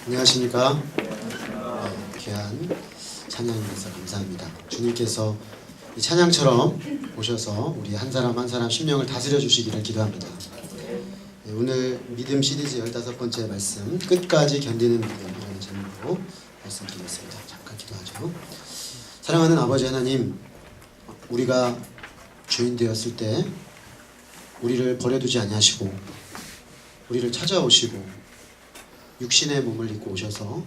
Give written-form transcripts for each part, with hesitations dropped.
안녕하십니까. 귀한 찬양에서 감사합니다. 주님께서 이 찬양처럼 오셔서 우리 한 사람 한 사람 심령을 다스려 주시기를 기도합니다. 오늘 믿음 시리즈 15번째 말씀, 끝까지 견디는 믿음이라는 제목으로 말씀드리겠습니다. 잠깐 기도하죠. 사랑하는 아버지 하나님, 우리가 죄인 되었을 때 우리를 버려두지 아니하시고 우리를 찾아오시고 육신의 몸을 입고 오셔서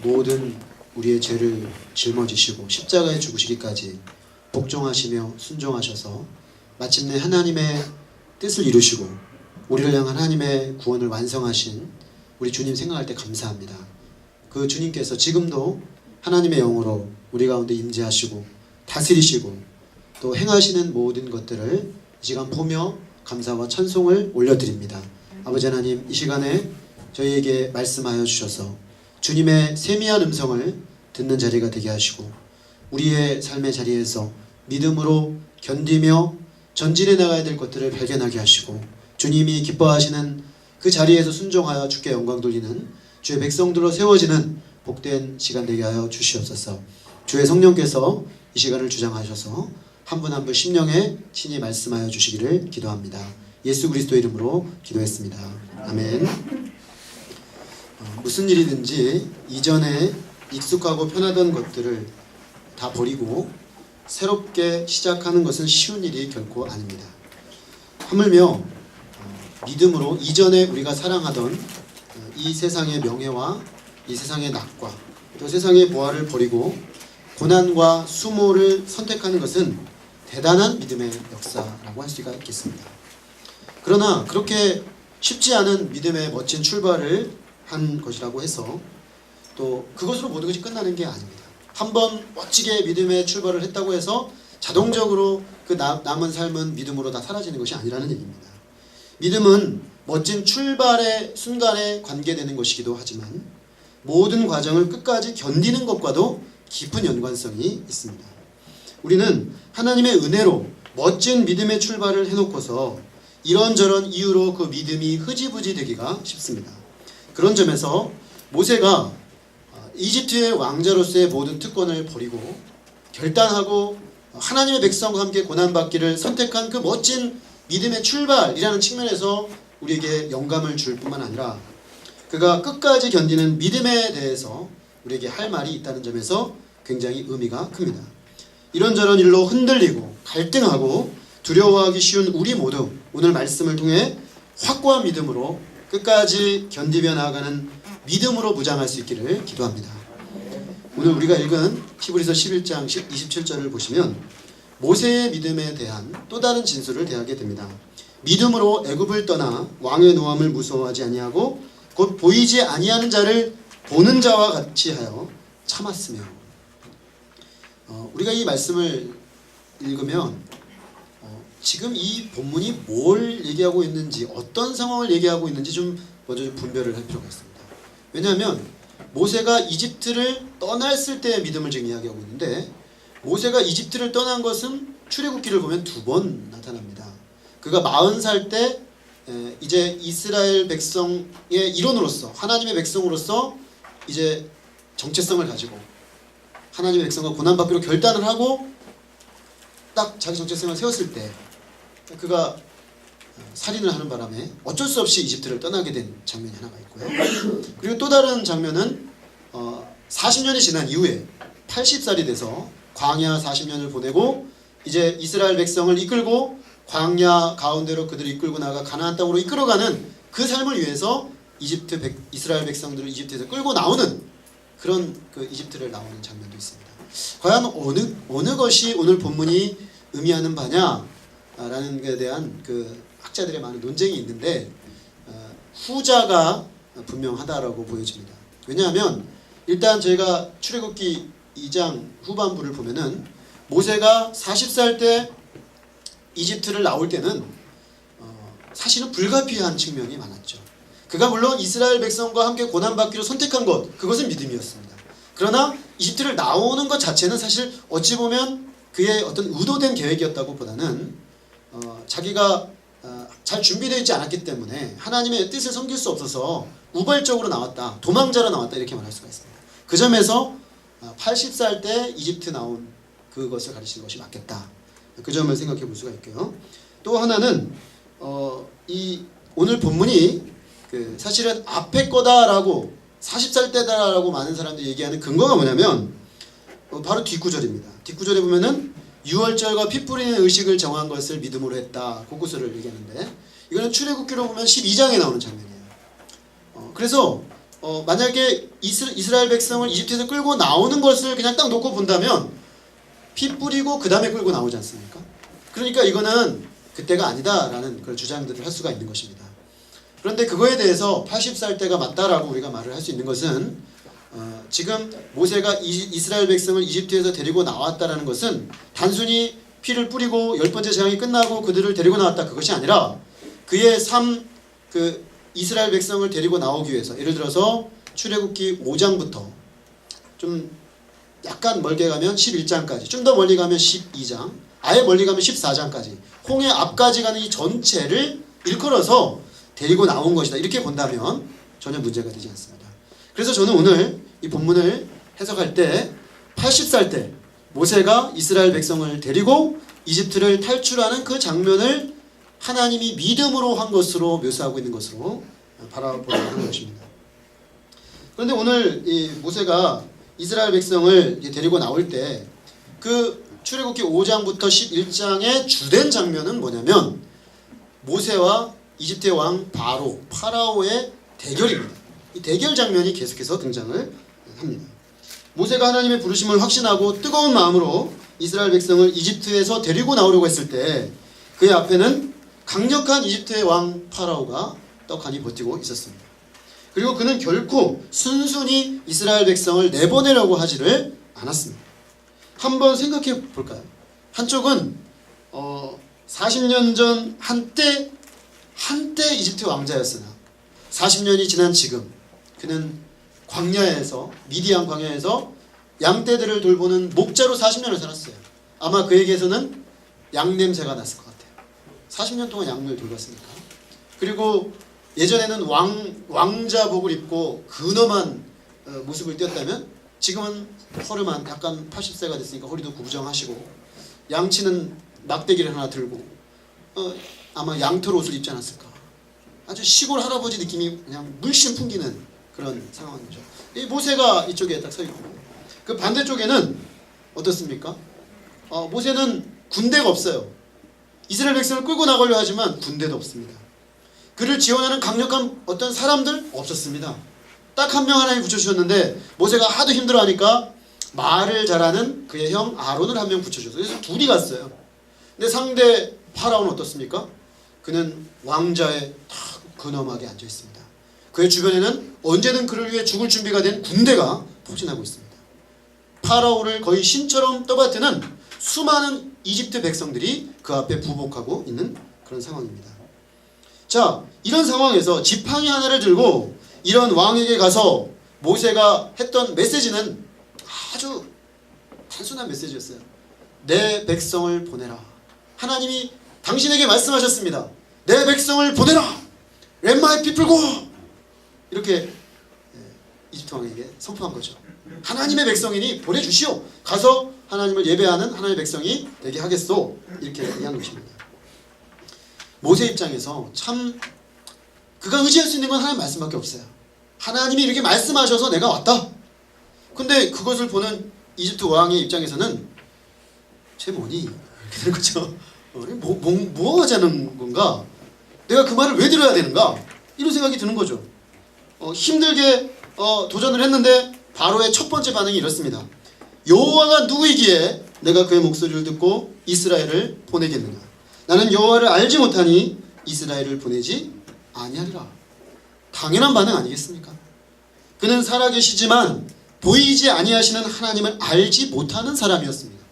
모든 우리의 죄를 짊어지시고 십자가에 죽으시기까지 복종하시며 순종하셔서 마침내 하나님의 뜻을 이루시고 우리를 향한 하나님의 구원을 완성하신 우리 주님 생각할 때 감사합니다. 그 주님께서 지금도 하나님의 영으로 우리 가운데 임재하시고 다스리시고 또 행하시는 모든 것들을 이 시간 보며 감사와 찬송을 올려드립니다. 아버지 하나님, 이 시간에 저희에게 말씀하여 주셔서 주님의 세미한 음성을 듣는 자리가 되게 하시고 우리의 삶의 자리에서 믿음으로 견디며 전진해 나가야 될 것들을 발견하게 하시고 주님이 기뻐하시는 그 자리에서 순종하여 주께 영광 돌리는 주의 백성들로 세워지는 복된 시간 되게 하여 주시옵소서. 주의 성령께서 이 시간을 주장하셔서 한 분 한 분 심령에 친히 말씀하여 주시기를 기도합니다. 예수 그리스도 이름으로 기도했습니다. 아멘. 무슨 일이든지 이전에 익숙하고 편하던 것들을 다 버리고 새롭게 시작하는 것은 쉬운 일이 결코 아닙니다. 하물며 믿음으로 이전에 우리가 사랑하던 이 세상의 명예와 이 세상의 낙과 또 세상의 보화를 버리고 고난과 수모를 선택하는 것은 대단한 믿음의 역사라고 할 수가 있겠습니다. 그러나 그렇게 쉽지 않은 믿음의 멋진 출발을 한 것이라고 해서 또 그것으로 모든 것이 끝나는 게 아닙니다. 한번 멋지게 믿음의 출발을 했다고 해서 자동적으로 그 남은 삶은 믿음으로 다 사라지는 것이 아니라는 얘기입니다. 믿음은 멋진 출발의 순간에 관계되는 것이기도 하지만 모든 과정을 끝까지 견디는 것과도 깊은 연관성이 있습니다. 우리는 하나님의 은혜로 멋진 믿음의 출발을 해놓고서 이런저런 이유로 그 믿음이 흐지부지 되기가 쉽습니다. 그런 점에서 모세가 이집트의 왕자로서의 모든 특권을 버리고 결단하고 하나님의 백성과 함께 고난받기를 선택한 그 멋진 믿음의 출발이라는 측면에서 우리에게 영감을 줄 뿐만 아니라 그가 끝까지 견디는 믿음에 대해서 우리에게 할 말이 있다는 점에서 굉장히 의미가 큽니다. 이런저런 일로 흔들리고 갈등하고 두려워하기 쉬운 우리 모두 오늘 말씀을 통해 확고한 믿음으로 끝까지 견디며 나아가는 믿음으로 무장할 수 있기를 기도합니다. 오늘 우리가 읽은 히브리서 11장 27절을 보시면 모세의 믿음에 대한 또 다른 진술을 대하게 됩니다. 믿음으로 애굽을 떠나 왕의 노함을 무서워하지 아니하고 곧 보이지 아니하는 자를 보는 자와 같이 하여 참았으며. 우리가 이 말씀을 읽으면 지금 이 본문이 뭘 얘기하고 있는지 어떤 상황을 얘기하고 있는지 좀 먼저 분별을 할 필요가 있습니다. 왜냐하면 모세가 이집트를 떠났을 때의 믿음을 지금 이야기하고 있는데 모세가 이집트를 떠난 것은 출애굽기를 보면 2번 나타납니다. 그가 40살 때 이제 이스라엘 백성의 일원으로서 하나님의 백성으로서 이제 정체성을 가지고 하나님의 백성과 고난받기로 결단을 하고 딱 자기 정체성을 세웠을 때 그가 살인을 하는 바람에 어쩔 수 없이 이집트를 떠나게 된 장면이 하나가 있고요. 그리고 또 다른 장면은 40년이 지난 이후에 80살이 돼서 광야 40년을 보내고 이제 이스라엘 백성을 이끌고 광야 가운데로 그들을 이끌고 나가 가나안 땅으로 이끌어가는 그 삶을 위해서 이스라엘 백성들을 이집트에서 끌고 나오는 그런 그 이집트를 나오는 장면도 있습니다. 과연 어느 것이 오늘 본문이 의미하는 바냐라는 것에 대한 그 학자들의 많은 논쟁이 있는데 후자가 분명하다라고 보여집니다. 왜냐하면 일단 저희가 출애굽기 2장 후반부를 보면은 모세가 40살 때 이집트를 나올 때는 사실은 불가피한 측면이 많았죠. 그가 물론 이스라엘 백성과 함께 고난받기로 선택한 것, 그것은 믿음이었습니다. 그러나 이집트를 나오는 것 자체는 사실 어찌 보면 그의 어떤 의도된 계획이었다고 보다는 자기가 잘 준비되어 있지 않았기 때문에 하나님의 뜻을 섬길 수 없어서 우발적으로 나왔다, 도망자로 나왔다, 이렇게 말할 수가 있습니다. 그 점에서 80살 때 이집트 나온 그것을 가르치는 것이 맞겠다, 그 점을 생각해 볼 수가 있고요. 또 하나는 이 오늘 본문이 사실은 앞에 거다라고 40살 때다라고 많은 사람들이 얘기하는 근거가 뭐냐면 바로 뒷구절입니다. 뒷구절에 보면은 유월절과 피 뿌리는 의식을 정한 것을 믿음으로 했다, 그 구절을 얘기하는데, 이거는 출애굽기로 보면 12장에 나오는 장면이에요. 그래서 만약에 이스라엘 백성을 이집트에서 끌고 나오는 것을 그냥 딱 놓고 본다면 피 뿌리고 그 다음에 끌고 나오지 않습니까? 그러니까 이거는 그때가 아니다라는 그런 주장들을 할 수가 있는 것입니다. 그런데 그거에 대해서 80살 때가 맞다라고 우리가 말을 할 수 있는 것은 지금 모세가 이스라엘 백성을 이집트에서 데리고 나왔다라는 것은 단순히 피를 뿌리고 10번째 재앙이 끝나고 그들을 데리고 나왔다, 그것이 아니라 그의 삶, 이스라엘 백성을 데리고 나오기 위해서, 예를 들어서 출애굽기 5장부터 좀 약간 멀게 가면 11장까지, 좀 더 멀리 가면 12장, 아예 멀리 가면 14장까지 홍해 앞까지 가는 이 전체를 일컬어서 데리고 나온 것이다, 이렇게 본다면 전혀 문제가 되지 않습니다. 그래서 저는 오늘 이 본문을 해석할 때 80살 때 모세가 이스라엘 백성을 데리고 이집트를 탈출하는 그 장면을 하나님이 믿음으로 한 것으로 묘사하고 있는 것으로 바라보려고 하는 것입니다. 그런데 오늘 이 모세가 이스라엘 백성을 데리고 나올 때 그 출애굽기 5장부터 11장의 주된 장면은 뭐냐면 모세와 이집트의 왕 파라오의 대결입니다. 이 대결 장면이 계속해서 등장을 합니다. 모세가 하나님의 부르심을 확신하고 뜨거운 마음으로 이스라엘 백성을 이집트에서 데리고 나오려고 했을 때 그의 앞에는 강력한 이집트의 왕 파라오가 떡하니 버티고 있었습니다. 그리고 그는 결코 순순히 이스라엘 백성을 내보내려고 하지를 않았습니다. 한번 생각해 볼까요? 한쪽은 40년 전 한때 이집트 왕자였으나 40년이 지난 지금 그는 광야에서, 미디안 광야에서 양떼들을 돌보는 목자로 40년을 살았어요. 아마 그에게서는 양 냄새가 났을 것 같아요. 40년 동안 양을 돌봤으니까. 그리고 예전에는 왕자복을 입고 근엄한 모습을 띄었다면 지금은 허름한, 약간 80세가 됐으니까 허리도 구부정하시고 양치는 막대기를 하나 들고 아마 양털 옷을 입지 않았을까. 아주 시골 할아버지 느낌이 그냥 물씬 풍기는 그런 상황이죠. 이 모세가 이쪽에 딱 서 있고, 그 반대쪽에는 어떻습니까? 모세는 군대가 없어요. 이스라엘 백성을 끌고 나가려 하지만 군대도 없습니다. 그를 지원하는 강력한 어떤 사람들 없었습니다. 딱 한 명 하나님 붙여주셨는데 모세가 하도 힘들어하니까 말을 잘하는 그의 형 아론을 한 명 붙여줬어요. 그래서 둘이 갔어요. 근데 상대 파라오는 어떻습니까? 그는 왕자에 탁 근엄하게 앉아 있습니다. 그의 주변에는 언제든 그를 위해 죽을 준비가 된 군대가 포진하고 있습니다. 파라오를 거의 신처럼 떠받드는 수많은 이집트 백성들이 그 앞에 부복하고 있는 그런 상황입니다. 자, 이런 상황에서 지팡이 하나를 들고 이런 왕에게 가서 모세가 했던 메시지는 아주 단순한 메시지였어요. 내 백성을 보내라. 하나님이 당신에게 말씀하셨습니다. 내 백성을 보내라. Let my people go. 이렇게 이집트 왕에게 선포한 거죠. 하나님의 백성이니 보내주시오. 가서 하나님을 예배하는 하나님의 백성이 되게 하겠소. 이렇게 얘기한 것입니다. 모세 입장에서 참 그가 의지할 수 있는 건 하나님 말씀밖에 없어요. 하나님이 이렇게 말씀하셔서 내가 왔다. 근데 그것을 보는 이집트 왕의 입장에서는 쟤 뭐니? 이렇게 되는 거죠. 뭐 하자는 건가? 내가 그 말을 왜 들어야 되는가? 이런 생각이 드는 거죠. 힘들게 도전을 했는데 바로의 첫 번째 반응이 이렇습니다. 여호와가 누구이기에 내가 그의 목소리를 듣고 이스라엘을 보내겠느냐? 나는 여호와를 알지 못하니 이스라엘을 보내지 아니하리라. 당연한 반응 아니겠습니까? 그는 살아계시지만 보이지 아니하시는 하나님을 알지 못하는 사람이었습니다.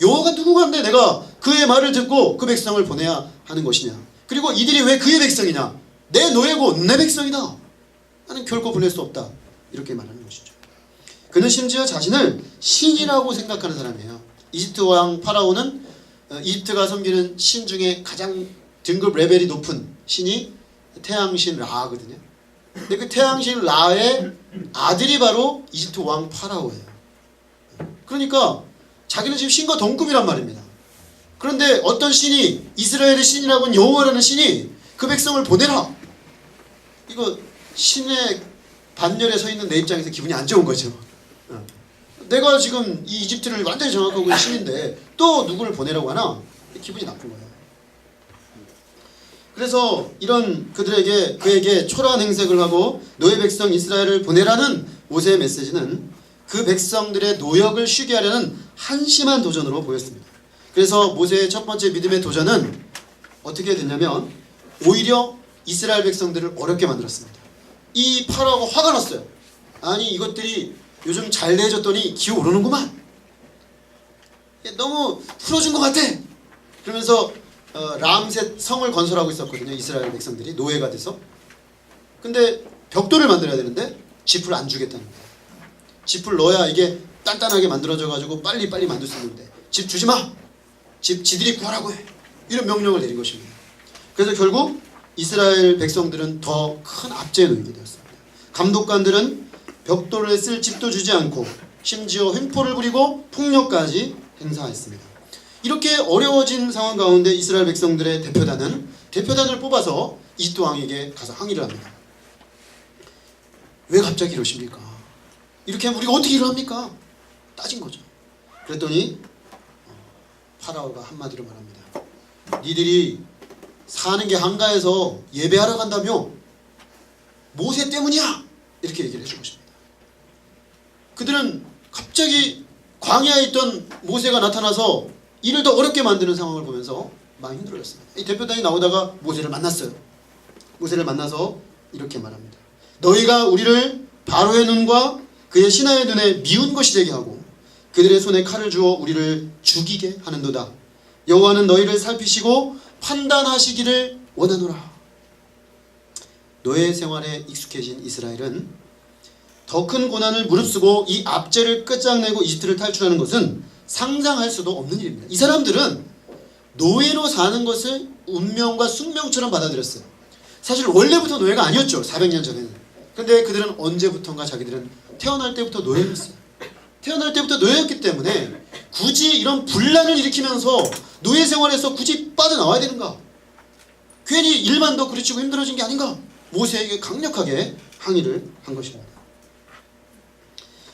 여호와가 누구간데 내가 그의 말을 듣고 그 백성을 보내야 하는 것이냐? 그리고 이들이 왜 그의 백성이냐? 내 노예고 내 백성이다. 나는 결코 보낼 수 없다. 이렇게 말하는 것이죠. 그는 심지어 자신을 신이라고 생각하는 사람이에요. 이집트 왕 파라오는 이집트가 섬기는 신 중에 가장 등급 레벨이 높은 신이 태양신 라거든요. 근데 그 태양신 라의 아들이 바로 이집트 왕 파라오예요. 그러니까 자기는 지금 신과 동급이란 말입니다. 그런데 어떤 신이, 이스라엘의 신이라고 하는 여호와라는 신이 그 백성을 보내라. 이거 신의 반열에 서 있는 내 입장에서 기분이 안 좋은 거죠. 내가 지금 이 이집트를 완전히 장악하고 있는 신인데 또 누구를 보내라고 하나? 기분이 나쁜 거예요. 그래서 이런 그에게 초라한 행색을 하고 너의 백성 이스라엘을 보내라는 모세의 메시지는 그 백성들의 노역을 쉬게 하려는 한심한 도전으로 보였습니다. 그래서 모세의 첫 번째 믿음의 도전은 어떻게 됐냐면 오히려 이스라엘 백성들을 어렵게 만들었습니다. 이 파라오가 화가 났어요. 아니 이것들이 요즘 잘 내줬더니 기어오르는구만. 너무 풀어준 것 같아. 그러면서 람셋 성을 건설하고 있었거든요. 이스라엘 백성들이 노예가 돼서. 근데 벽돌을 만들어야 되는데 짚을 안 주겠다는 거예요. 짚을 넣어야 이게 단단하게 만들어져 가지고 빨리 만들 수 있는데 집 주지 마. 집 지들이 구하라고 해. 이런 명령을 내린 것입니다. 그래서 결국 이스라엘 백성들은 더 큰 압제에 놓이게 되었습니다. 감독관들은 벽돌을 쓸 집도 주지 않고 심지어 횡포를 부리고 폭력까지 행사했습니다. 이렇게 어려워진 상황 가운데 이스라엘 백성들의 대표단을 뽑아서 이집트 왕에게 가서 항의를 합니다. 왜 갑자기 이러십니까? 이렇게 하면 우리가 어떻게 일을 합니까? 따진 거죠. 그랬더니 파라오가 한마디로 말합니다. 니들이 사는 게 한가해서 예배하러 간다며? 모세 때문이야! 이렇게 얘기를 해준 것입니다. 그들은 갑자기 광야에 있던 모세가 나타나서 일을 더 어렵게 만드는 상황을 보면서 많이 힘들어졌습니다. 이 대표단이 나오다가 모세를 만났어요. 모세를 만나서 이렇게 말합니다. 너희가 우리를 바로의 눈과 그의 신하의 눈에 미운 것이 되게 하고 그들의 손에 칼을 주어 우리를 죽이게 하는도다. 여호와는 너희를 살피시고 판단하시기를 원하노라. 노예 생활에 익숙해진 이스라엘은 더 큰 고난을 무릅쓰고 이 압제를 끝장내고 이집트를 탈출하는 것은 상상할 수도 없는 일입니다. 이 사람들은 노예로 사는 것을 운명과 숙명처럼 받아들였어요. 사실 원래부터 노예가 아니었죠. 400년 전에는. 근데 그들은 언제부턴가 자기들은 태어날 때부터 노예였어요. 태어날 때부터 노예였기 때문에 굳이 이런 분란을 일으키면서 노예 생활에서 굳이 빠져나와야 되는가? 괜히 일만 더 그르치고 힘들어진 게 아닌가? 모세에게 강력하게 항의를 한 것입니다.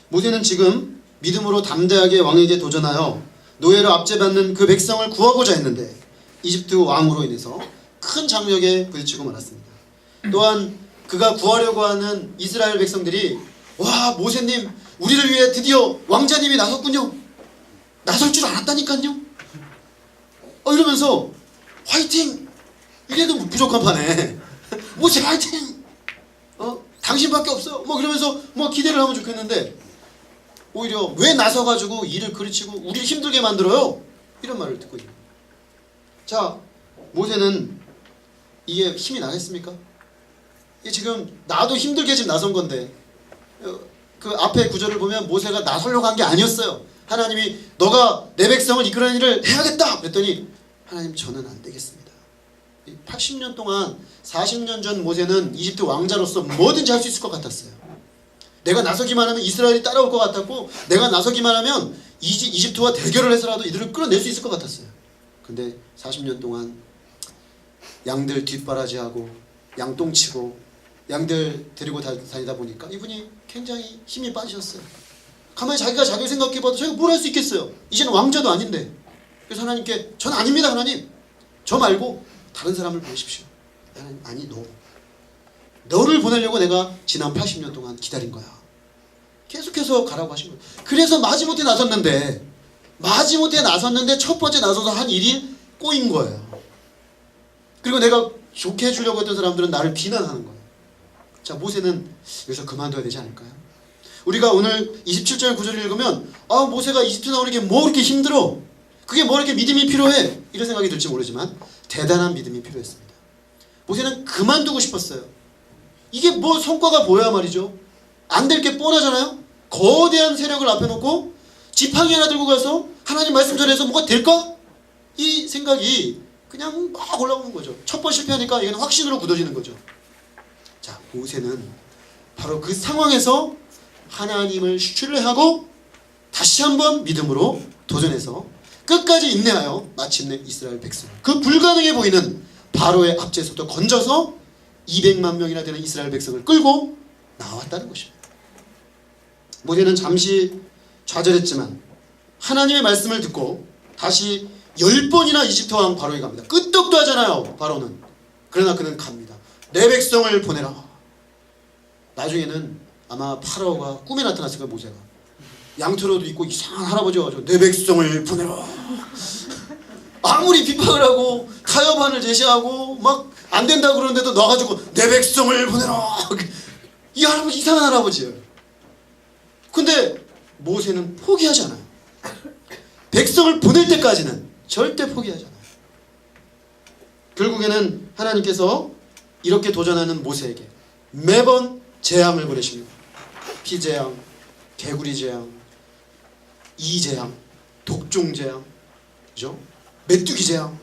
모세는 지금 믿음으로 담대하게 왕에게 도전하여 노예로 압제받는 그 백성을 구하고자 했는데 이집트 왕으로 인해서 큰 장벽에 부딪히고 말았습니다. 또한 그가 구하려고 하는 이스라엘 백성들이 와 모세님 우리를 위해 드디어 왕자님이 나섰군요. 나설 줄 알았다니까요. 이러면서 화이팅! 이래도 부족한 판에 모세 화이팅! 당신밖에 없어. 이러면서 기대를 하면 좋겠는데 오히려 왜 나서가지고 일을 그르치고 우리를 힘들게 만들어요? 이런 말을 듣고 있는 거예요. 자, 모세는 이게 힘이 나겠습니까? 이게 지금 나도 힘들게 지금 나선 건데 그 앞에 구절을 보면 모세가 나서려고 한 게 아니었어요. 하나님이 너가 내 백성을 이끌어내는 일을 해야겠다 그랬더니 하나님 저는 안 되겠습니다. 80년 동안 40년 전 모세는 이집트 왕자로서 뭐든지 할 수 있을 것 같았어요. 내가 나서기만 하면 이스라엘이 따라올 것 같았고 내가 나서기만 하면 이집트와 대결을 해서라도 이들을 끌어낼 수 있을 것 같았어요. 근데 40년 동안 양들 뒷바라지하고 양똥치고 양들 데리고 다니다 보니까 이분이 굉장히 힘이 빠지셨어요. 가만히 자기가 자기를 생각해봐도 자기가 뭘 할 수 있겠어요. 이제는 왕자도 아닌데. 그래서 하나님께 전 아닙니다 하나님. 저 말고 다른 사람을 보내십시오. 하나님 아니 너를 보내려고 내가 지난 80년 동안 기다린 거야. 계속해서 가라고 하신 거예요. 그래서 마지못해 나섰는데 첫 번째 나서서 한 일이 꼬인 거예요. 그리고 내가 좋게 해주려고 했던 사람들은 나를 비난하는 거예요. 자, 모세는 여기서 그만둬야 되지 않을까요? 우리가 오늘 27절 9절을 읽으면 모세가 이집트 나오는 게 뭐 그렇게 힘들어? 그게 뭐 이렇게 믿음이 필요해? 이런 생각이 들지 모르지만 대단한 믿음이 필요했습니다. 모세는 그만두고 싶었어요. 이게 뭐 성과가 보여야 말이죠. 안 될 게 뻔하잖아요. 거대한 세력을 앞에 놓고 지팡이 하나 들고 가서 하나님 말씀 전해서 뭐가 될까? 이 생각이 그냥 막 올라오는 거죠. 첫 번 실패하니까 이건 확신으로 굳어지는 거죠. 자, 모세는 바로 그 상황에서 하나님을 신뢰하고 다시 한번 믿음으로 도전해서 끝까지 인내하여 마침내 이스라엘 백성, 그 불가능해 보이는 바로의 압제에서부터 건져서 200만 명이나 되는 이스라엘 백성을 끌고 나왔다는 것입니다. 모세는 잠시 좌절했지만 하나님의 말씀을 듣고 다시 10번이나 이집트 왕 바로에 갑니다. 끄떡도 하잖아요, 바로는. 그러나 그는 갑니다. 내 백성을 보내라. 나중에는 아마 파라오가 꿈에 나타났을 거예요, 모세가. 양털옷도 입고 이상한 할아버지가 와서 내 백성을 보내라. 아무리 비판을 하고 타협안을 제시하고 막 안 된다고 그러는데도 놔가지고 내 백성을 보내라. 이 할아버지 이상한 할아버지예요. 근데 모세는 포기하지 않아요. 백성을 보낼 때까지는 절대 포기하지 않아요. 결국에는 하나님께서 이렇게 도전하는 모세에게 매번 재앙을 보내십니다. 피재앙, 개구리 재앙, 이재앙, 독종 재앙, 그죠? 메뚜기 재앙,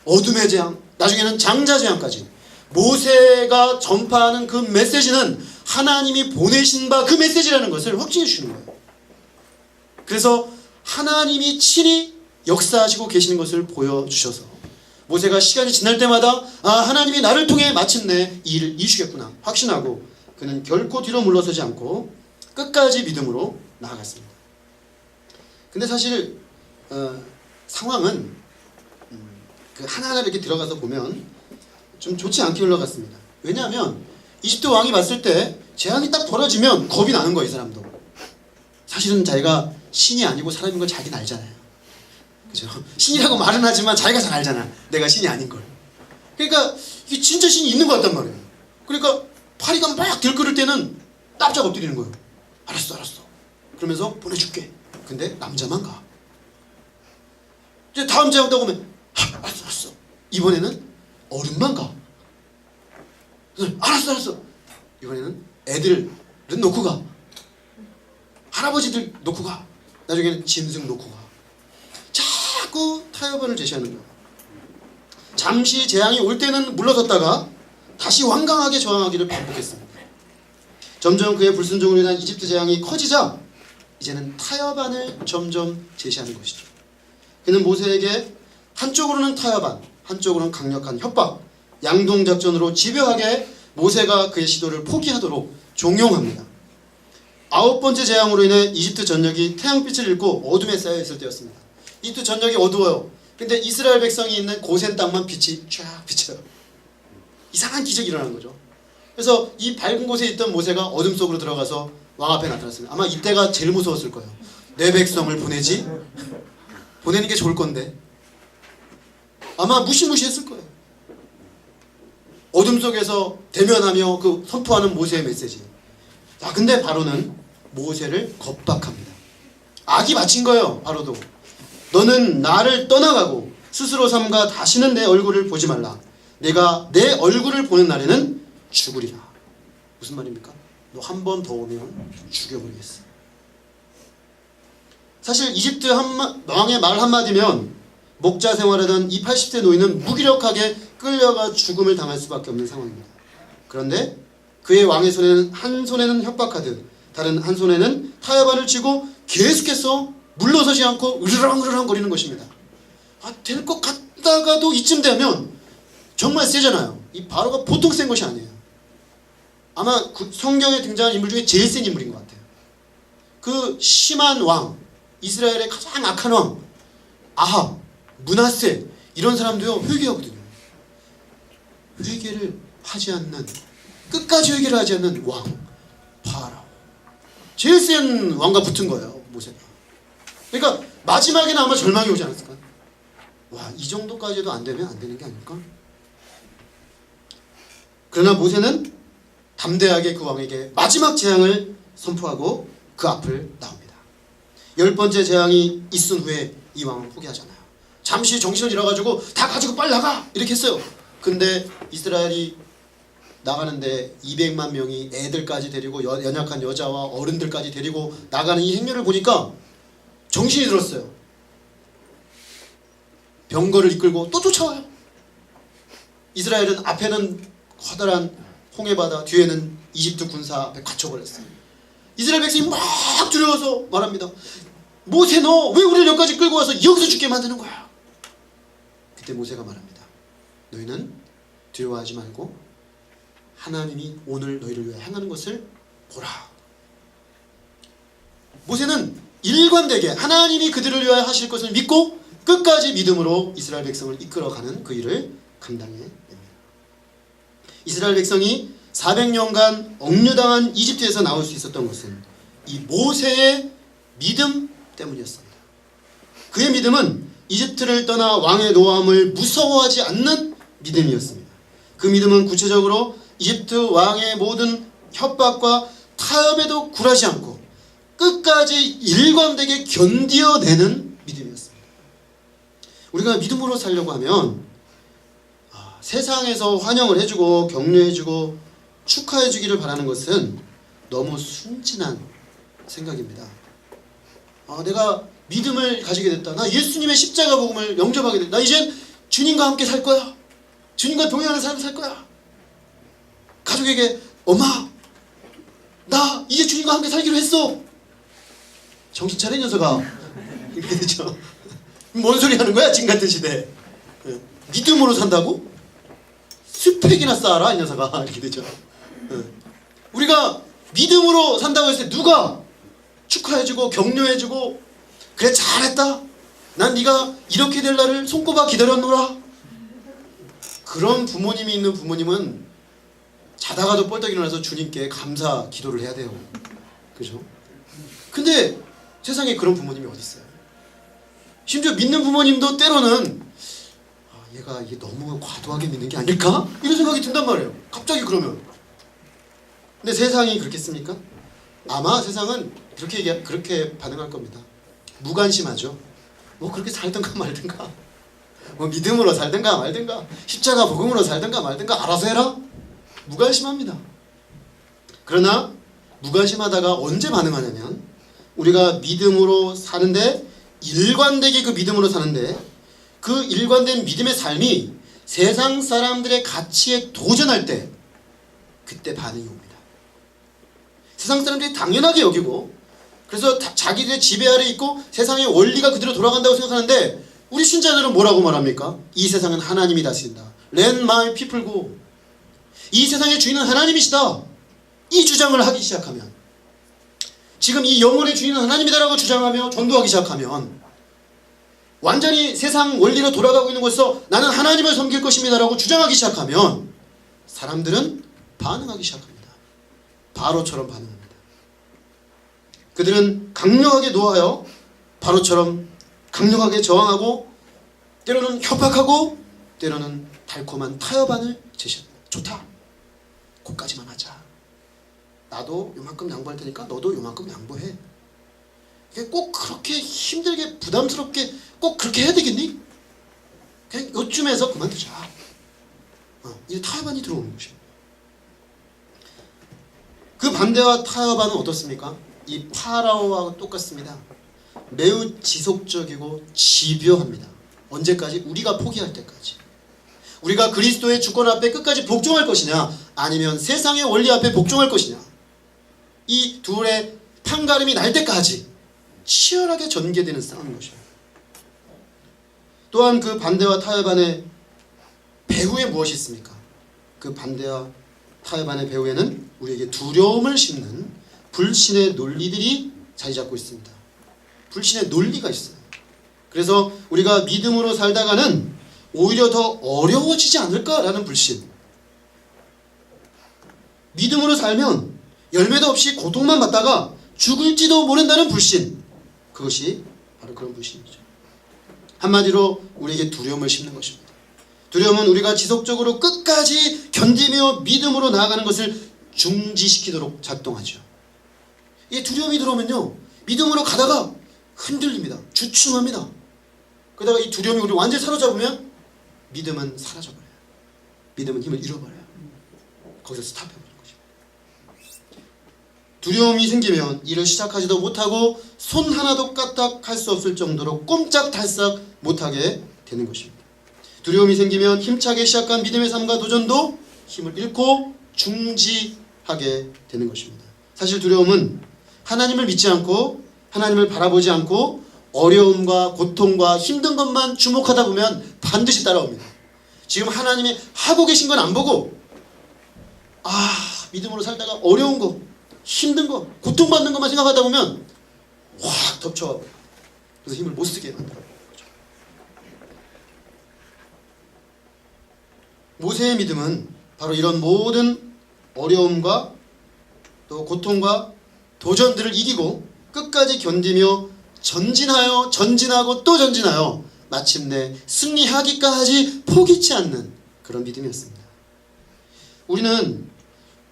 어둠의 재앙, 나중에는 장자 재앙까지. 모세가 전파하는 그 메시지는 하나님이 보내신 바 그 메시지라는 것을 확증해 주시는 거예요. 그래서 하나님이 친히 역사하시고 계시는 것을 보여주셔서 모세가 시간이 지날 때마다 하나님이 나를 통해 마침내 이 일을 이루시겠구나 확신하고 그는 결코 뒤로 물러서지 않고 끝까지 믿음으로 나아갔습니다. 근데 사실 상황은 그 하나하나 이렇게 들어가서 보면 좀 좋지 않게 흘러갔습니다. 왜냐하면 이집트 왕이 봤을 때 재앙이 딱 벌어지면 겁이 나는 거예요, 이 사람도. 사실은 자기가 신이 아니고 사람인 걸 자기는 알잖아요. 그죠? 신이라고 말은 하지만 자기가 잘 알잖아. 내가 신이 아닌 걸. 그러니까 이게 진짜 신이 있는 것 같단 말이에요. 그러니까 파리가 막 들끓을 때는 납작 엎드리는 거예요. 알았어. 그러면서 보내줄게. 근데 남자만 가. 이제 다음 재앙 딱 오면 알았어. 이번에는 어른만 가. 알았어. 이번에는 애들은 놓고 가. 할아버지들 놓고 가. 나중에는 짐승 놓고 가. 자꾸 타협안을 제시하는 거예요. 잠시 재앙이 올 때는 물러섰다가 다시 완강하게 저항하기를 반복했습니다. 점점 그의 불순종으로 인한 이집트 재앙이 커지자 이제는 타협안을 점점 제시하는 것이죠. 그는 모세에게 한쪽으로는 타협안, 한쪽으로는 강력한 협박, 양동작전으로 집요하게 모세가 그의 시도를 포기하도록 종용합니다. 9번째 재앙으로 인해 이집트 전역이 태양빛을 잃고 어둠에 쌓여 있을 때였습니다. 이집트 전역이 어두워요. 근데 이스라엘 백성이 있는 고센 땅만 빛이 쫙 비쳐요. 이상한 기적이 일어나는 거죠. 그래서 이 밝은 곳에 있던 모세가 어둠 속으로 들어가서 왕 앞에 나타났습니다. 아마 이때가 제일 무서웠을 거예요. 내 백성을 보내지? 보내는 게 좋을 건데 아마 무시무시했을 거예요. 어둠 속에서 대면하며 그 선포하는 모세의 메시지. 자, 근데 바로는 모세를 겁박합니다. 악이 맞힌 거예요. 바로도. 너는 나를 떠나가고 스스로 삼가 다시는 내 얼굴을 보지 말라. 내가 내 얼굴을 보는 날에는 죽으리라. 무슨 말입니까? 너 한 번 더 오면 죽여버리겠어. 사실 이집트 왕의 말 한마디면 목자 생활하던 이 80세 노인은 무기력하게 끌려가 죽음을 당할 수밖에 없는 상황입니다. 그런데 그의 왕의 손에는 한 손에는 협박하듯 다른 한 손에는 타협안을 쥐고 계속해서 물러서지 않고 으르렁으르렁 거리는 것입니다. 될 것 같다가도 이쯤 되면 정말 세잖아요. 이 바로가 보통 센 것이 아니에요. 아마 성경에 등장하는 인물 중에 제일 센 인물인 것 같아요. 그 심한 왕, 이스라엘의 가장 악한 왕 아합, 므낫세 이런 사람도요 회개하거든요. 회개를 하지 않는, 끝까지 회개를 하지 않는 왕 파라오. 제일 센 왕과 붙은 거예요, 모세가. 그러니까 마지막에는 아마 절망이 오지 않았을까? 와, 이 정도까지도 안 되면 안 되는 게 아닐까? 그러나 모세는 담대하게 그 왕에게 마지막 재앙을 선포하고 그 앞을 나옵니다. 10번째 재앙이 있은 후에 이 왕은 포기하잖아요. 잠시 정신을 잃어가지고 다 가지고 빨리 나가! 이렇게 했어요. 근데 이스라엘이 나가는데 200만 명이 애들까지 데리고 연약한 여자와 어른들까지 데리고 나가는 이 행렬을 보니까 정신이 들었어요. 병거를 이끌고 또 쫓아와요. 이스라엘은 앞에는 커다란 홍해바다, 뒤에는 이집트 군사 앞에 갇혀버렸어요. 이스라엘 백성이 막 두려워서 말합니다. 모세, 너 왜 우리를 여기까지 끌고 와서 여기서 죽게 만드는 거야? 그때 모세가 말합니다. 너희는 두려워하지 말고 하나님이 오늘 너희를 위해 행하는 것을 보라. 모세는 일관되게 하나님이 그들을 위하여 하실 것을 믿고 끝까지 믿음으로 이스라엘 백성을 이끌어가는 그 일을 감당해냅니다. 이스라엘 백성이 400년간 억류당한 이집트에서 나올 수 있었던 것은 이 모세의 믿음 때문이었습니다. 그의 믿음은 이집트를 떠나 왕의 노함을 무서워하지 않는 믿음이었습니다. 그 믿음은 구체적으로 이집트 왕의 모든 협박과 타협에도 굴하지 않고 끝까지 일관되게 견디어내는 믿음이었습니다. 우리가 믿음으로 살려고 하면 세상에서 환영을 해주고 격려해주고 축하해주기를 바라는 것은 너무 순진한 생각입니다. 내가 믿음을 가지게 됐다. 나 예수님의 십자가 복음을 영접하게 됐다. 나 이젠 주님과 함께 살 거야. 주님과 동행하는 삶을 살 거야. 가족에게 엄마, 나 이제 주님과 함께 살기로 했어. 정신 차려, 이 녀석아. 이렇게 되죠. 뭔 소리 하는 거야, 지금 같은 시대. 믿음으로 산다고? 스펙이나 쌓아라, 이 녀석아. 이렇게 되죠. 우리가 믿음으로 산다고 했을 때 누가 축하해주고 격려해주고 그래 잘했다. 난 네가 이렇게 될 날을 손꼽아 기다렸노라. 그런 부모님이 있는 부모님은 자다가도 뻘떡 일어나서 주님께 감사 기도를 해야 돼요. 그죠? 근데 세상에 그런 부모님이 어디 있어요? 심지어 믿는 부모님도 때로는 얘가 이게 너무 과도하게 믿는 게 아닐까? 이런 생각이 든단 말이에요. 갑자기 그러면. 근데 세상이 그렇겠습니까? 아마 세상은 그렇게 반응할 겁니다. 무관심하죠. 뭐 그렇게 살든가 말든가, 뭐 믿음으로 살든가 말든가, 십자가 복음으로 살든가 말든가 알아서 해라. 무관심합니다. 그러나 무관심하다가 언제 반응하냐면 우리가 믿음으로 사는데, 일관되게 그 믿음으로 사는데 그 일관된 믿음의 삶이 세상 사람들의 가치에 도전할 때, 그때 반응이 옵니다. 세상 사람들이 당연하게 여기고, 그래서 자기들의 지배 아래 있고 세상의 원리가 그대로 돌아간다고 생각하는데, 우리 신자들은 뭐라고 말합니까? 이 세상은 하나님이 다스린다. Let my people go. 이 세상의 주인은 하나님이시다. 이 주장을 하기 시작하면, 지금 이 영혼의 주인은 하나님이다라고 주장하며 전도하기 시작하면, 완전히 세상 원리로 돌아가고 있는 곳에서 나는 하나님을 섬길 것입니다라고 주장하기 시작하면 사람들은 반응하기 시작합니다. 바로처럼 반응합니다. 그들은 강력하게 노하여 바로처럼 강력하게 저항하고, 때로는 협박하고, 때로는 달콤한 타협안을 제시합니다. 좋다. 거기까지만 하자. 나도 요만큼 양보할 테니까 너도 요만큼 양보해. 이게 꼭 그렇게 힘들게 부담스럽게 꼭 그렇게 해야 되겠니? 그냥 요쯤에서 그만두자. 이제 타협안이 들어오는 것입니다. 그 반대와 타협안은 어떻습니까? 이 파라오와 똑같습니다. 매우 지속적이고 집요합니다. 언제까지? 우리가 포기할 때까지. 우리가 그리스도의 주권 앞에 끝까지 복종할 것이냐, 아니면 세상의 원리 앞에 복종할 것이냐, 이 둘의 판가름이 날 때까지 치열하게 전개되는 싸움인 것입니다. 또한 그 반대와 타협안의 배후에 무엇이 있습니까? 그 반대와 타협안의 배후에는 우리에게 두려움을 심는 불신의 논리들이 자리 잡고 있습니다. 불신의 논리가 있어요. 그래서 우리가 믿음으로 살다가는 오히려 더 어려워지지 않을까라는 불신. 믿음으로 살면 열매도 없이 고통만 받다가 죽을지도 모른다는 불신. 그것이 바로 그런 불신이죠. 한마디로 우리에게 두려움을 심는 것입니다. 두려움은 우리가 지속적으로 끝까지 견디며 믿음으로 나아가는 것을 중지시키도록 작동하죠. 이 두려움이 들어오면요, 믿음으로 가다가 흔들립니다. 주춤합니다. 그러다가 이 두려움이 우리를 완전히 사로잡으면 믿음은 사라져버려요. 믿음은 힘을 잃어버려요. 거기서 스탑해버리는 것입니다. 두려움이 생기면 일을 시작하지도 못하고 손 하나도 까딱할 수 없을 정도로 꼼짝달싹 못하게 되는 것입니다. 두려움이 생기면 힘차게 시작한 믿음의 삶과 도전도 힘을 잃고 중지하게 되는 것입니다. 사실 두려움은 하나님을 믿지 않고 하나님을 바라보지 않고 어려움과 고통과 힘든 것만 주목하다 보면 반드시 따라옵니다. 지금 하나님이 하고 계신 건 안 보고 믿음으로 살다가 어려운 거, 힘든 거, 고통받는 것만 생각하다 보면 확 덮쳐. 그래서 힘을 못 쓰게 만들어요. 모세의 믿음은 바로 이런 모든 어려움과 또 고통과 도전들을 이기고 끝까지 견디며 전진하고 또 전진하여 마침내 승리하기까지 포기치 않는 그런 믿음이었습니다. 우리는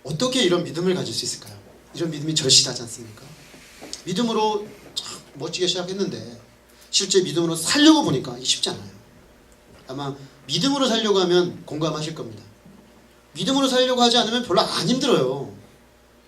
어떻게 이런 믿음을 가질 수 있을까요? 이런 믿음이 절실하지 않습니까? 믿음으로 참 멋지게 시작했는데 실제 믿음으로 살려고 보니까 쉽지 않아요. 아마 믿음으로 살려고 하면 공감하실 겁니다. 믿음으로 살려고 하지 않으면 별로 안 힘들어요.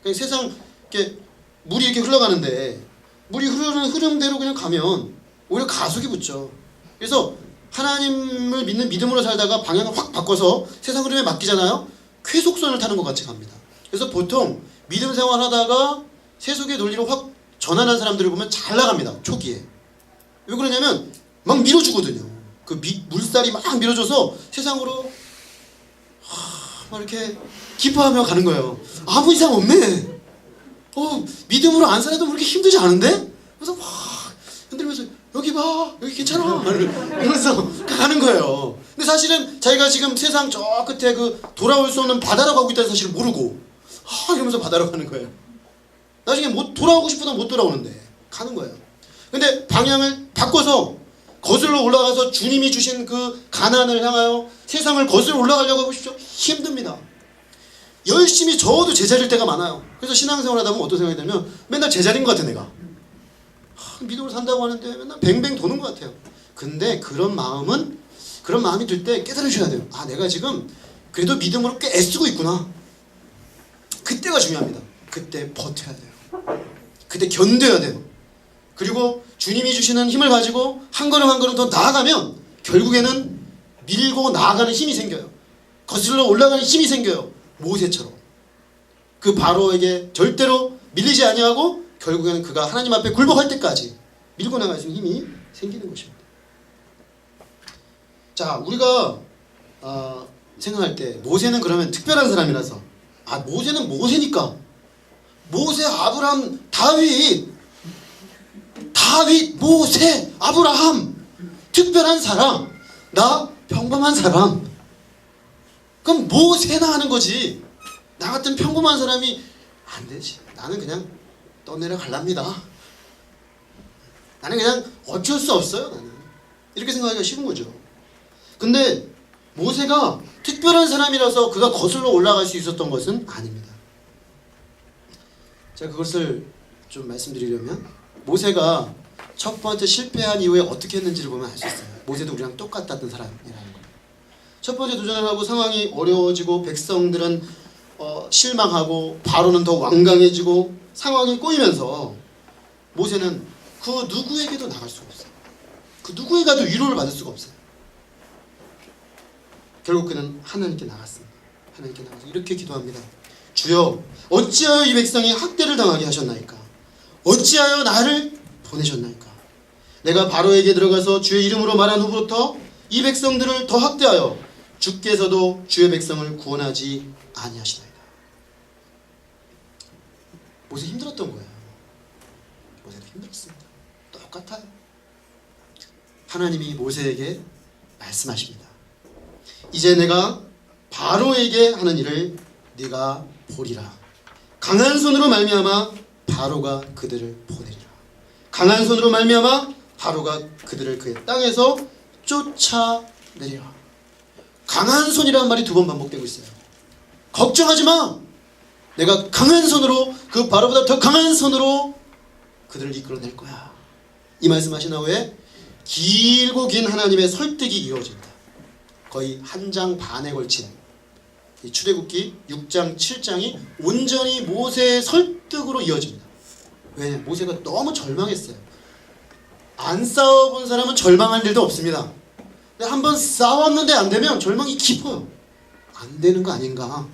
그냥 세상 이렇게 물이 이렇게 흘러가는데 물이 흐르는 흐름대로 그냥 가면 오히려 가속이 붙죠. 그래서 하나님을 믿는 믿음으로 살다가 방향을 확 바꿔서 세상 흐름에 맡기잖아요. 쾌속선을 타는 것 같이 갑니다. 그래서 보통 믿음 생활하다가 세속의 논리로 확 전환한 사람들을 보면 잘 나갑니다. 초기에. 왜 그러냐면 막 밀어주거든요. 그 물살이 막 밀어줘서 세상으로 막 이렇게 기뻐하며 가는 거예요. 아무 이상 없네. 믿음으로 안 살아도 그렇게 힘들지 않은데? 그래서 막 흔들면서 여기 봐, 여기 괜찮아 이러면서 가는 거예요. 근데 사실은 자기가 지금 세상 저 끝에 그 돌아올 수 없는 바다로 가고 있다는 사실을 모르고 이러면서 바다로 가는 거예요. 나중에 못 돌아오고 싶어도 못 돌아오는데 가는 거예요. 근데 방향을 바꿔서 거슬러 올라가서 주님이 주신 그 가난을 향하여 세상을 거슬러 올라가려고 해보십시오. 힘듭니다. 열심히 저어도 제자리일 때가 많아요. 그래서 신앙생활 하다 보면 어떤 생각이 들면 맨날 제자리인 것 같아 내가. 믿음으로 산다고 하는데 맨날 뱅뱅 도는 것 같아요. 근데 그런 마음이 들 때 깨달으셔야 돼요. 내가 지금 그래도 믿음으로 꽤 애쓰고 있구나. 그때가 중요합니다. 그때 버텨야 돼요. 그때 견뎌야 돼요. 그리고 주님이 주시는 힘을 가지고 한 걸음 한 걸음 더 나아가면 결국에는 밀고 나아가는 힘이 생겨요. 거슬러 올라가는 힘이 생겨요. 모세처럼. 그 바로에게 절대로 밀리지 아니하고 결국에는 그가 하나님 앞에 굴복할 때까지 밀고 나갈 수 있는 힘이 생기는 것입니다. 자, 우리가 생각할 때 모세는 그러면 특별한 사람이라서 모세는 모세니까 모세, 아브라함, 다윗, 모세, 아브라함 특별한 사람, 나 평범한 사람. 그럼 모세나 하는 거지. 나 같은 평범한 사람이 안 되지. 나는 그냥 떠내려갈랍니다. 나는 그냥 어쩔 수 없어요. 나는 이렇게 생각하기가 쉬운 거죠. 근데 모세가 특별한 사람이라서 그가 거슬러 올라갈 수 있었던 것은 아닙니다. 제가 그것을 좀 말씀드리려면 모세가 첫 번째 실패한 이후에 어떻게 했는지를 보면 알 수 있어요. 모세도 우리랑 똑같았던 사람이라는 거예요. 첫 번째 도전을 하고 상황이 어려워지고 백성들은 실망하고 바로는 더 완강해지고 상황이 꼬이면서 모세는 그 누구에게도 나갈 수가 없어요. 그 누구에게도 위로를 받을 수가 없어요. 결국 그는 하나님께 나갔습니다. 하나님께 나가서 이렇게 기도합니다. 주여, 어찌하여 이 백성이 학대를 당하게 하셨나이까? 어찌하여 나를 보내셨나이까? 내가 바로에게 들어가서 주의 이름으로 말한 후부터 이 백성들을 더 학대하여 주께서도 주의 백성을 구원하지 아니하시나이다. 모세 힘들었던 거예요. 모세도 힘들었습니다. 똑같아요. 하나님이 모세에게 말씀하십니다. 이제 내가 바로에게 하는 일을 네가 보리라. 강한 손으로 말미암아 바로가 그들을 보내리라. 강한 손으로 말미암아 바로가 그들을 그의 땅에서 쫓아내리라. 강한 손이라는 말이 2번 반복되고 있어요. 걱정하지 마. 내가 강한 손으로, 그 바로보다 더 강한 손으로 그들을 이끌어낼 거야. 이 말씀하신 후에 길고 긴 하나님의 설득이 이어집니다. 거의 한 장 반에 걸친 이 출애굽기 6장 7장이 온전히 모세의 설득으로 이어집니다. 왜? 모세가 너무 절망했어요. 안 싸워본 사람은 절망할 일도 없습니다. 근데 한번 싸웠는데 안 되면 절망이 깊어요. 안 되는 거 아닌가.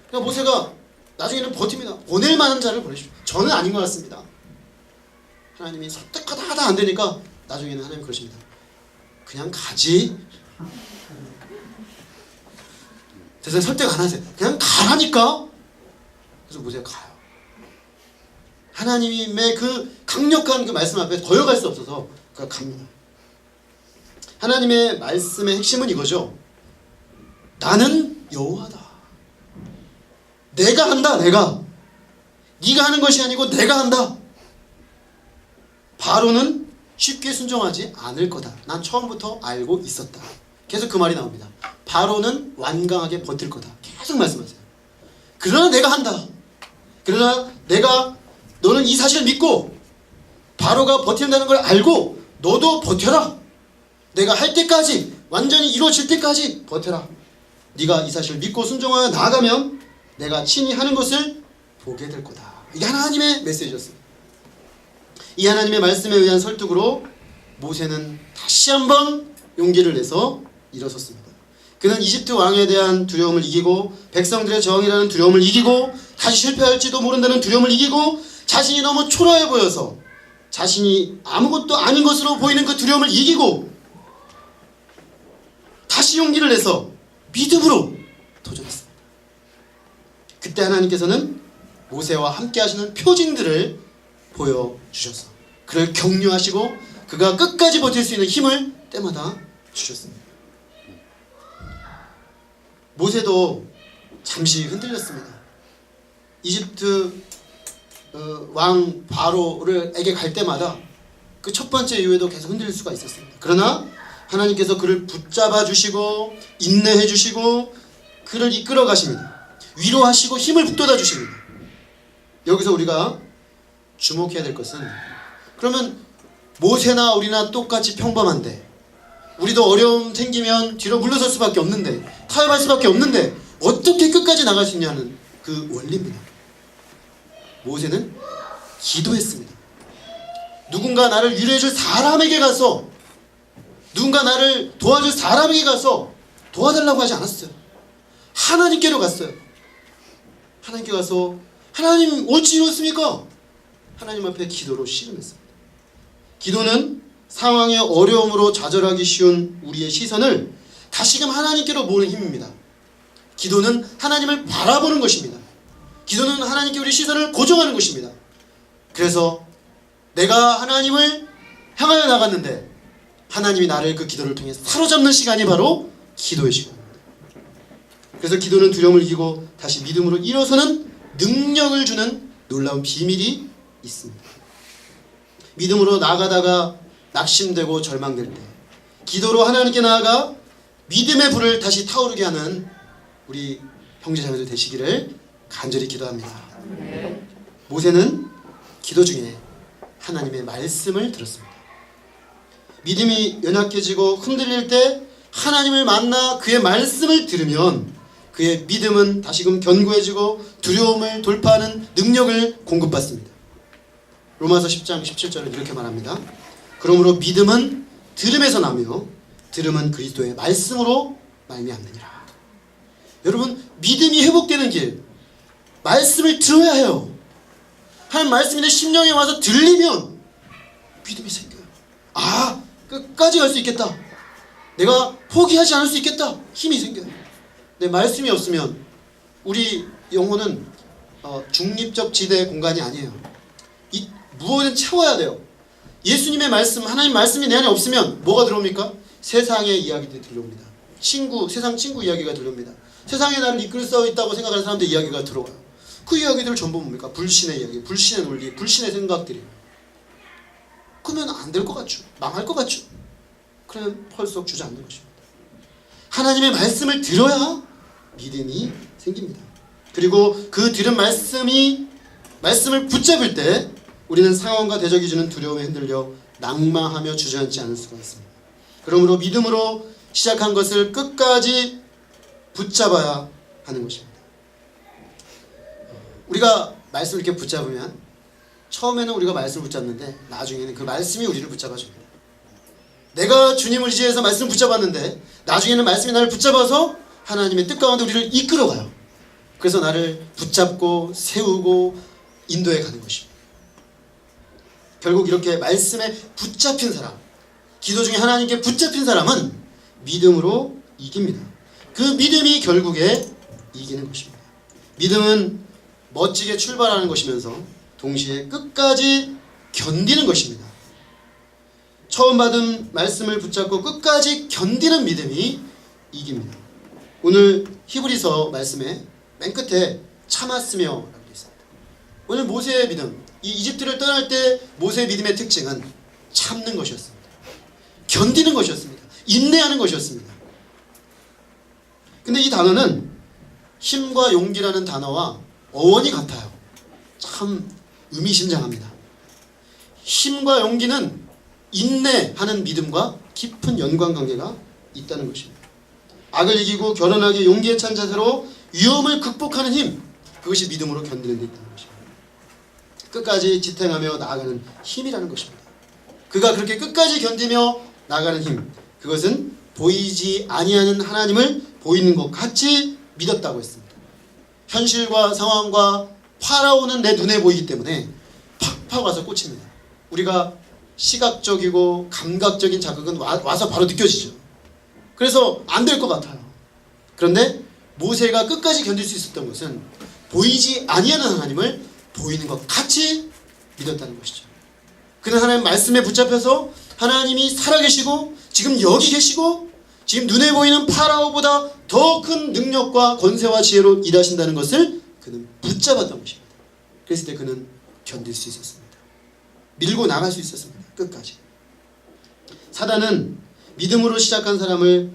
그러니까 모세가 나중에는 버팁니다. 보낼 만한 자를 보내십시오. 저는 아닌 것 같습니다. 하나님이 설득하다 하다 안 되니까 나중에는 하나님 그러십니다. 그냥 가지. 그래서 설득 안 하세요. 그냥 가라니까. 그래서 모세가 가요. 하나님의 그 강력한 그 말씀 앞에 거역할 수 없어서 그가 갑니다. 하나님의 말씀의 핵심은 이거죠. 나는 여호와다. 내가 한다. 내가. 네가 하는 것이 아니고 내가 한다. 바로는 쉽게 순종하지 않을 거다. 난 처음부터 알고 있었다. 계속 그 말이 나옵니다. 바로는 완강하게 버틸 거다. 계속 말씀하세요. 그러나 내가 한다. 그러나 내가 너는 이 사실을 믿고 바로가 버틴다는 걸 알고 너도 버텨라. 내가 할 때까지 완전히 이루어질 때까지 버텨라. 네가 이 사실을 믿고 순종하여 나아가면 내가 친히 하는 것을 보게 될 거다. 이게 하나님의 메시지였습니다. 이 하나님의 말씀에 의한 설득으로 모세는 다시 한번 용기를 내서 일어섰습니다. 그는 이집트 왕에 대한 두려움을 이기고 백성들의 저항이라는 두려움을 이기고 다시 실패할지도 모른다는 두려움을 이기고 자신이 너무 초라해 보여서 자신이 아무것도 아닌 것으로 보이는 그 두려움을 이기고 다시 용기를 내서 믿음으로 도전했습니다. 그때 하나님께서는 모세와 함께 하시는 표징들을 보여주셔서 그를 격려하시고 그가 끝까지 버틸 수 있는 힘을 때마다 주셨습니다. 모세도 잠시 흔들렸습니다. 이집트 왕 바로에게 갈 때마다 그 첫 번째 이후에도 계속 흔들릴 수가 있었습니다. 그러나 하나님께서 그를 붙잡아 주시고 인내해 주시고 그를 이끌어 가십니다. 위로하시고 힘을 북돋아 주십니다. 여기서 우리가 주목해야 될 것은 그러면 모세나 우리나 똑같이 평범한데 우리도 어려움 생기면 뒤로 물러설 수밖에 없는데 타협할 수밖에 없는데 어떻게 끝까지 나갈 수 있냐는 그 원리입니다. 모세는 기도했습니다. 누군가 나를 위로해줄 사람에게 가서 누군가 나를 도와줄 사람에게 가서 도와달라고 하지 않았어요. 하나님께로 갔어요. 하나님께 가서 하나님 어찌 이렇습니까? 하나님 앞에 기도로 씨름했습니다. 기도는 상황의 어려움으로 좌절하기 쉬운 우리의 시선을 다시금 하나님께로 모으는 힘입니다. 기도는 하나님을 바라보는 것입니다. 기도는 하나님께 우리 시선을 고정하는 것입니다. 그래서 내가 하나님을 향하여 나갔는데 하나님이 나를 그 기도를 통해 사로잡는 시간이 바로 기도의 시간입니다. 그래서 기도는 두려움을 이기고 다시 믿음으로 일어서는 능력을 주는 놀라운 비밀이 있습니다. 믿음으로 나아가다가 낙심되고 절망될 때 기도로 하나님께 나아가 믿음의 불을 다시 타오르게 하는 우리 형제자매들 되시기를 간절히 기도합니다. 모세는 기도 중에 하나님의 말씀을 들었습니다. 믿음이 연약해지고 흔들릴 때 하나님을 만나 그의 말씀을 들으면 그의 믿음은 다시금 견고해지고 두려움을 돌파하는 능력을 공급받습니다. 로마서 10장 17절은 이렇게 말합니다. 그러므로 믿음은 들음에서 나며 들음은 그리스도의 말씀으로 말미암느니라. 여러분, 믿음이 회복되는 길, 말씀을 들어야 해요. 하나님 말씀이 내 심령에 와서 들리면 믿음이 생겨요. 아, 끝까지 갈 수 있겠다. 내가 포기하지 않을 수 있겠다. 힘이 생겨요. 내 말씀이 없으면 우리 영혼은 중립적 지대 공간이 아니에요. 이 무엇을 채워야 돼요. 예수님의 말씀, 하나님 말씀이 내 안에 없으면 뭐가 들어옵니까? 세상의 이야기들이 들려옵니다. 세상 친구 이야기가 들려옵니다. 세상에 나를 이끌 수 있다고 생각하는 사람들 이야기가 들어와요. 그 이야기들 전부 뭡니까? 불신의 이야기, 불신의 논리, 불신의 생각들이. 그러면 안 될 것 같죠? 망할 것 같죠? 그러면 펄썩 주저앉는 것입니다. 하나님의 말씀을 들어야 믿음이 생깁니다. 그리고 그 들은 말씀을 붙잡을 때 우리는 상황과 대적이 주는 두려움에 흔들려 낙마하며 주저앉지 않을 수가 있습니다. 그러므로 믿음으로 시작한 것을 끝까지 붙잡아야 하는 것입니다. 우리가 말씀을 이렇게 붙잡으면 처음에는 우리가 말씀을 붙잡는데 나중에는 그 말씀이 우리를 붙잡아줍니다. 내가 주님을 의지해서 말씀을 붙잡았는데 나중에는 말씀이 나를 붙잡아서 하나님의 뜻 가운데 우리를 이끌어가요. 그래서 나를 붙잡고 세우고 인도해 가는 것입니다. 결국 이렇게 말씀에 붙잡힌 사람, 기도 중에 하나님께 붙잡힌 사람은 믿음으로 이깁니다. 그 믿음이 결국에 이기는 것입니다. 믿음은 멋지게 출발하는 것이면서 동시에 끝까지 견디는 것입니다. 처음 받은 말씀을 붙잡고 끝까지 견디는 믿음이 이깁니다. 오늘 히브리서 말씀에 맨 끝에 참았으며 라고 되어 있습니다. 오늘 모세의 믿음, 이 이집트를 떠날 때 모세의 믿음의 특징은 참는 것이었습니다. 견디는 것이었습니다. 인내하는 것이었습니다. 근데 이 단어는 힘과 용기라는 단어와 어원이 같아요. 참 의미심장합니다. 힘과 용기는 인내하는 믿음과 깊은 연관관계가 있다는 것입니다. 악을 이기고 결연하게 용기에 찬 자세로 위험을 극복하는 힘, 그것이 믿음으로 견디는 데 있다는 것입니다. 끝까지 지탱하며 나아가는 힘이라는 것입니다. 그가 그렇게 끝까지 견디며 나아가는 힘, 그것은 보이지 아니하는 하나님을 보이는 것 같이 믿었다고 했습니다. 현실과 상황과 파라오는 내 눈에 보이기 때문에 팍팍 와서 꽂힙니다. 우리가 시각적이고 감각적인 자극은 와서 바로 느껴지죠. 그래서 안 될 것 같아요. 그런데 모세가 끝까지 견딜 수 있었던 것은 보이지 아니하는 하나님을 보이는 것 같이 믿었다는 것이죠. 그는 하나님 말씀에 붙잡혀서 하나님이 살아계시고 지금 여기 계시고 지금 눈에 보이는 파라오보다 더 큰 능력과 권세와 지혜로 일하신다는 것을 그는 붙잡았던 것입니다. 그랬을 때 그는 견딜 수 있었습니다. 밀고 나갈 수 있었습니다. 끝까지. 사단은 믿음으로 시작한 사람을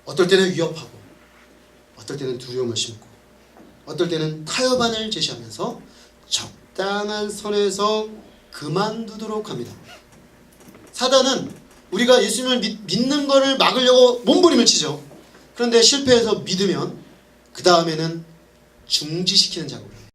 어떨 때는 위협하고 어떨 때는 두려움을 심고 어떨 때는 타협안을 제시하면서 적당한 선에서 그만두도록 합니다. 사단은 우리가 예수님을 믿는 것을 막으려고 몸부림을 치죠. 그런데 실패해서 믿으면 그 다음에는 중지시키는 작업을 합니다.